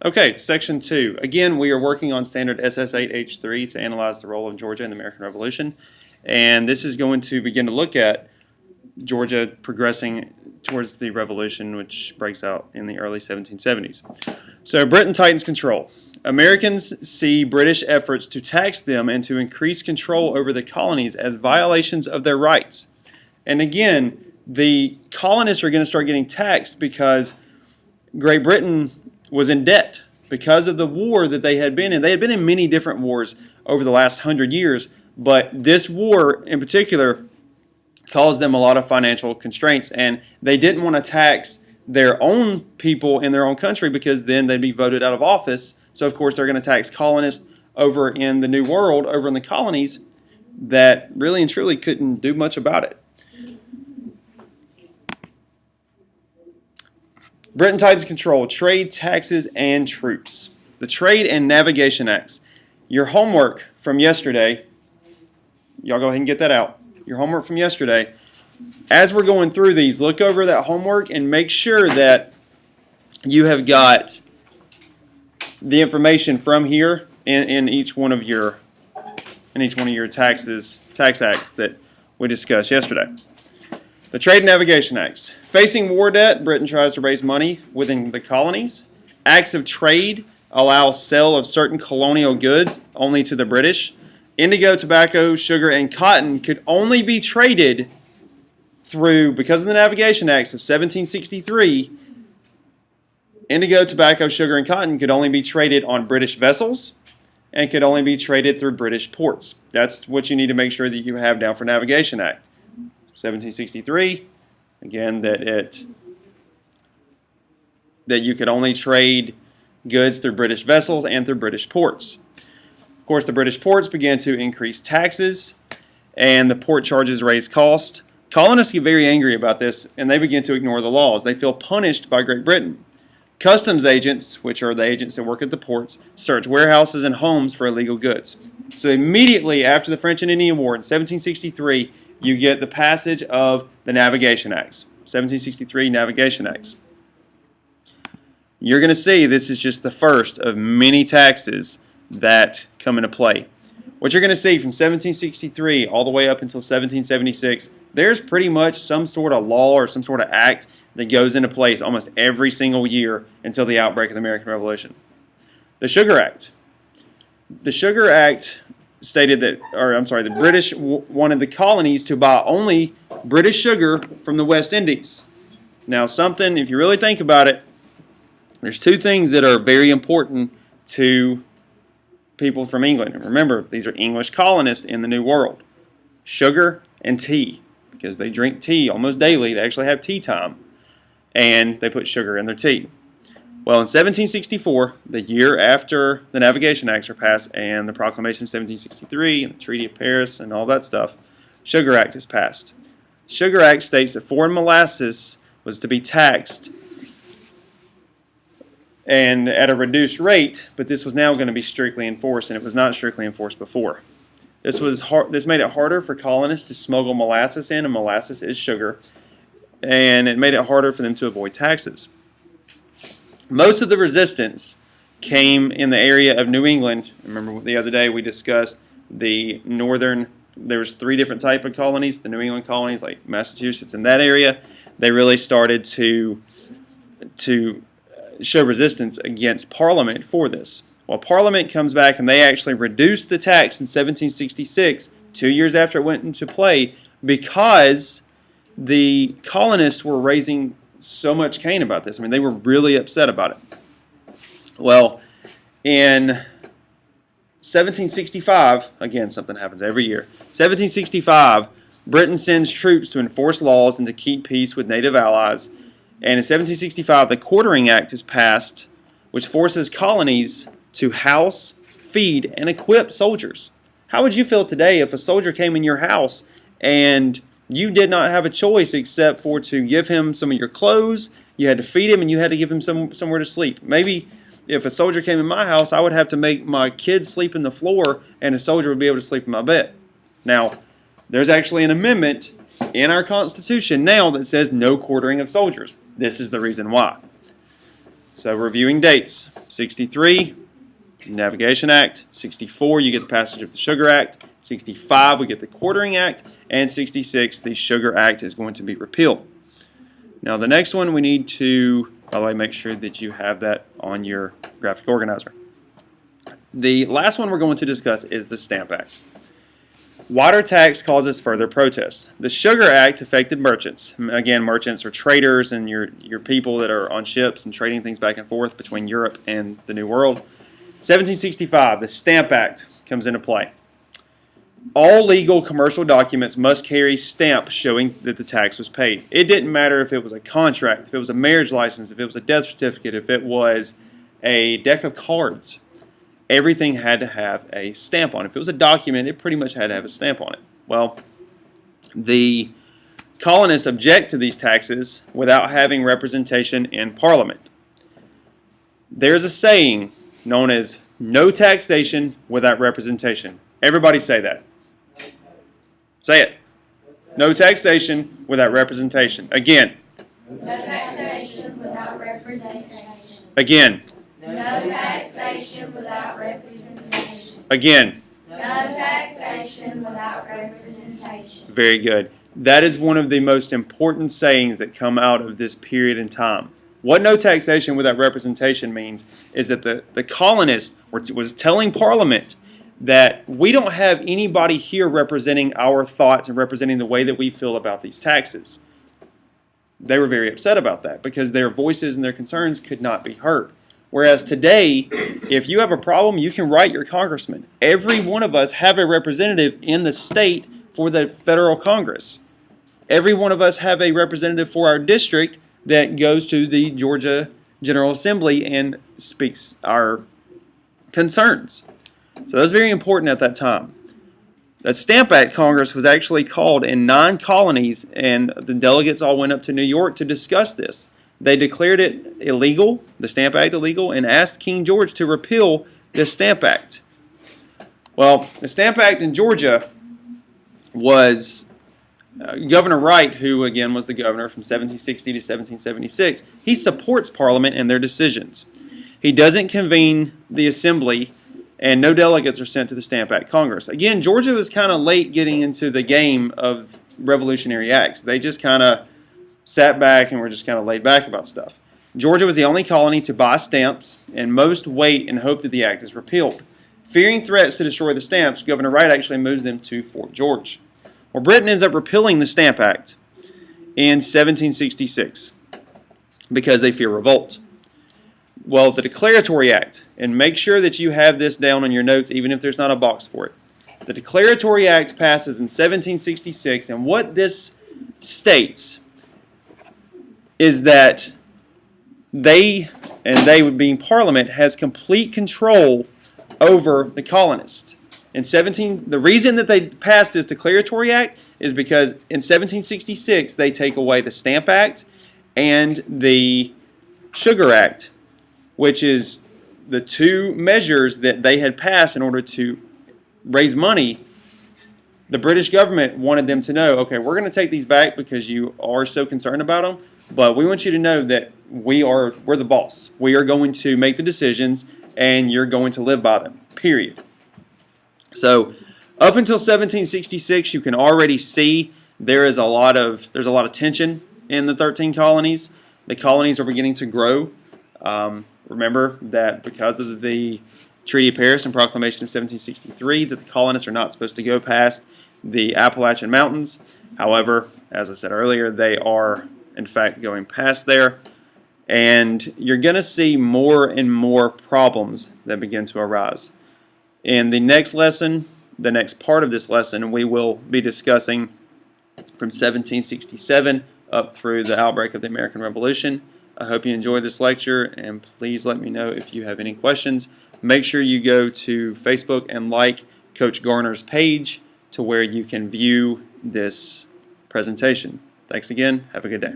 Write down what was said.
Okay, Section 2. Again, we are working on standard SS8H3 to analyze the role of Georgia in the American Revolution. And this is going to begin to look at Georgia progressing towards the revolution, which breaks out in the early 1770s. So Britain tightens control. Americans see British efforts to tax them and to increase control over the colonies as violations of their rights. And again, the colonists are going to start getting taxed because Great Britain was in debt because of the war that they had been in. They had been in many different wars over the last 100 years, but this war in particular caused them a lot of financial constraints, and they didn't want to tax their own people in their own country because then they'd be voted out of office. So of course they're going to tax colonists over in the New World, over in the colonies, that really and truly couldn't do much about it. Britain tightens control, trade, taxes, and troops. The Trade and Navigation Acts. Your homework from yesterday, y'all go ahead and get that out. Your homework from yesterday. As we're going through these, look over that homework and make sure that you have got the information from here in each one of your tax acts that we discussed yesterday. The Trade and Navigation Acts. Facing war debt, Britain tries to raise money within the colonies. Acts of trade allow sale of certain colonial goods only to the British. Indigo, tobacco, sugar, and cotton could only be traded through, because of the Navigation Acts of 1763, indigo, tobacco, sugar, and cotton could only be traded on British vessels and could only be traded through British ports. That's what you need to make sure that you have down for Navigation Act. 1763, again, that you could only trade goods through British vessels and through British ports. Of course, the British ports began to increase taxes, and the port charges raised cost. Colonists get very angry about this, and they begin to ignore the laws. They feel punished by Great Britain. Customs agents, which are the agents that work at the ports, search warehouses and homes for illegal goods. So immediately after the French and Indian War in 1763, you get the passage of the Navigation Acts. 1763 Navigation Acts. You're going to see this is just the first of many taxes that come into play. What you're going to see from 1763 all the way up until 1776, there's pretty much some sort of law or some sort of act that goes into place almost every single year until the outbreak of the American Revolution. The Sugar Act. The Sugar Act stated that, the British wanted the colonies to buy only British sugar from the West Indies. Now something, if you really think about it, there's two things that are very important to people from England. And remember, these are English colonists in the New World. Sugar and tea, because they drink tea almost daily. They actually have tea time, and they put sugar in their tea. Well, in 1764, the year after the Navigation Acts are passed and the Proclamation of 1763 and the Treaty of Paris and all that stuff, Sugar Act is passed. Sugar Act states that foreign molasses was to be taxed and at a reduced rate, but this was now going to be strictly enforced, and it was not strictly enforced before. This made it harder for colonists to smuggle molasses in, and molasses is sugar, and it made it harder for them to avoid taxes. Most of the resistance came in the area of New England. Remember the other day we discussed the northern, there's three different types of colonies, the New England colonies like Massachusetts in that area. They really started to show resistance against Parliament for this. Well, Parliament comes back and they actually reduced the tax in 1766, 2 years after it went into play, because the colonists were raising so much cane about this. I mean, they were really upset about it. Well, in 1765, again, something happens every year. 1765, Britain sends troops to enforce laws and to keep peace with native allies. And in 1765, the Quartering Act is passed, which forces colonies to house, feed, and equip soldiers. How would you feel today if a soldier came in your house and you did not have a choice except for to give him some of your clothes, you had to feed him, and you had to give him somewhere to sleep? Maybe if a soldier came in my house, I would have to make my kids sleep in the floor, and a soldier would be able to sleep in my bed. Now, there's actually an amendment in our Constitution now that says no quartering of soldiers. This is the reason why. So reviewing dates, 63, Navigation Act. 64, you get the passage of the Sugar Act. 65, we get the Quartering Act. And 66, the Sugar Act is going to be repealed. Now the next one we need to, by the way, make sure that you have that on your graphic organizer. The last one we're going to discuss is the Stamp Act. Wider tax causes further protests. The Sugar Act affected merchants. Again, merchants are traders and your people that are on ships and trading things back and forth between Europe and the New World. 1765, the Stamp Act comes into play. All legal commercial documents must carry stamps showing that the tax was paid. It didn't matter if it was a contract, if it was a marriage license, if it was a death certificate, if it was a deck of cards. Everything had to have a stamp on it. If it was a document, it pretty much had to have a stamp on it. Well, the colonists object to these taxes without having representation in Parliament. There's a saying known as no taxation without representation. Everybody say that. Say it. No taxation without representation. Again. No taxation without representation. Again. No taxation without representation. Again. No taxation without representation. Very good. That is one of the most important sayings that come out of this period in time. What no taxation without representation means is that the colonists was telling Parliament that we don't have anybody here representing our thoughts and representing the way that we feel about these taxes. They were very upset about that because their voices and their concerns could not be heard. Whereas today, if you have a problem, you can write your congressman. Every one of us have a representative in the state for the federal Congress. Every one of us have a representative for our district that goes to the Georgia General Assembly and speaks our concerns. So that was very important at that time. The Stamp Act Congress was actually called in 9 colonies, and the delegates all went up to New York to discuss this. They declared it illegal, the Stamp Act illegal, and asked King George to repeal the Stamp Act. Well, the Stamp Act in Georgia was Governor Wright, who again was the governor from 1760 to 1776. He supports Parliament and their decisions. He doesn't convene the assembly, and no delegates are sent to the Stamp Act Congress. Again, Georgia was kind of late getting into the game of revolutionary acts. They just kind of sat back and were just kind of laid back about stuff. Georgia was the only colony to buy stamps, and most wait and hope that the act is repealed. Fearing threats to destroy the stamps, Governor Wright actually moves them to Fort George. Well, Britain ends up repealing the Stamp Act in 1766 because they fear revolt. Well, the Declaratory Act, and make sure that you have this down on your notes even if there's not a box for it. The Declaratory Act passes in 1766, and what this states is that they being Parliament, has complete control over the colonists. The reason that they passed this Declaratory Act is because in 1766 they take away the Stamp Act and the Sugar Act, which is the 2 measures that they had passed in order to raise money. The British government wanted them to know, okay, we're going to take these back because you are so concerned about them, but we want you to know that we're the boss. We are going to make the decisions, and you're going to live by them, period. So up until 1766, you can already see there's a lot of tension in the 13 colonies. The colonies are beginning to grow. Remember that because of the Treaty of Paris and Proclamation of 1763, that the colonists are not supposed to go past the Appalachian Mountains. However, as I said earlier, they are in fact going past there, and you're going to see more and more problems that begin to arise. In the next lesson, the next part of this lesson, we will be discussing from 1767 up through the outbreak of the American Revolution. I hope you enjoyed this lecture, and please let me know if you have any questions. Make sure you go to Facebook and like Coach Garner's page to where you can view this presentation. Thanks again. Have a good day.